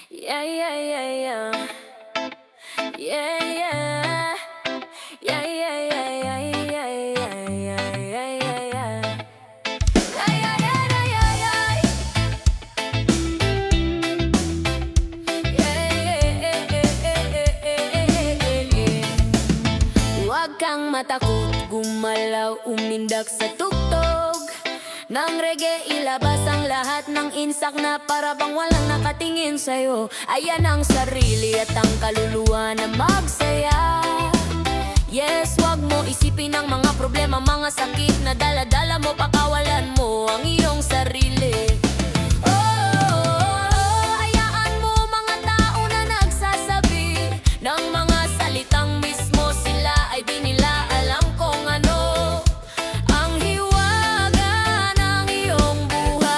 Yeah, yeah, yeah, yeah. Yeah, yeah. Yeah, yeah, yeah, yeah, yeah, yeah, yeah, yeah, yeah, yeah. Yeah, yeah, yeah, yeah, yeah, yeah. Yeah, yeah, yeah, yeah, yeah, yeah, yeah. Huwag kang matakot, gumalaw, umindak sa tugtog ng reggae, ilabas ang lahat ng insak na para bang walang nakatingin sa'yo. Ayan ang sarili at ang kaluluwa na magsaya. Yes, wag mo isipin ang mga problema, mga sakit na dala-dala mo, pakawalan mo ang iyong sarili. Hayaan mo mga tao na nagsasabi ng mga salitang mismo sila ay di nila alam kung ano ang hiwaga ng iyong buhay.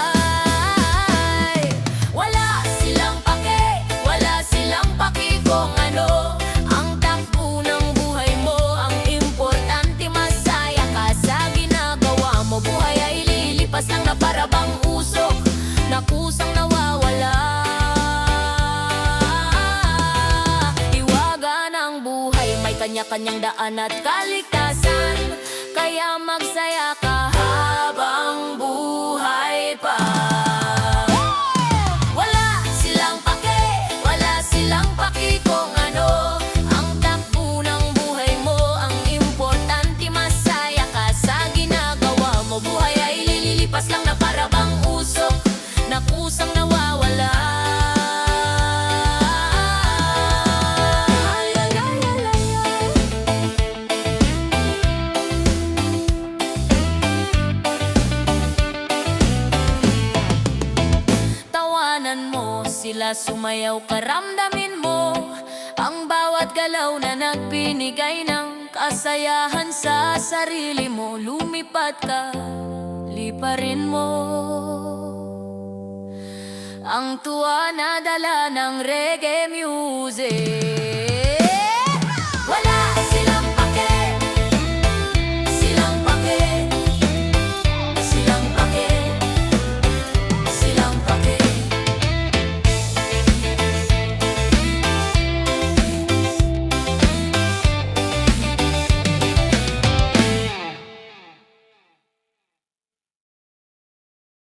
Wala silang pake, wala silang paki kung ano ang takbo ng buhay mo. Ang importante masaya ka sa ginagawa mo. Buhay ay lilipas lang na para bang usok na kusang nawawala. Hiwaga ng buhay, may kanya-kanyang daan at kaligtasan, kaya magsaya ka habang buhay pa. Wala silang pake, wala silang paki kung ano ang takbo ng buhay mo. Ang importante masaya ka sa ginagawa mo. Buhay ay lilipas lang na para bang usok na kusang nawawala. Tawanan mo sila, sumayaw, karamdamin mo ang bawat galaw na nagbinigay ng kasayahan sa sarili mo. Lumipat ka, liparin mo ang tuwa na dala ng reggae music.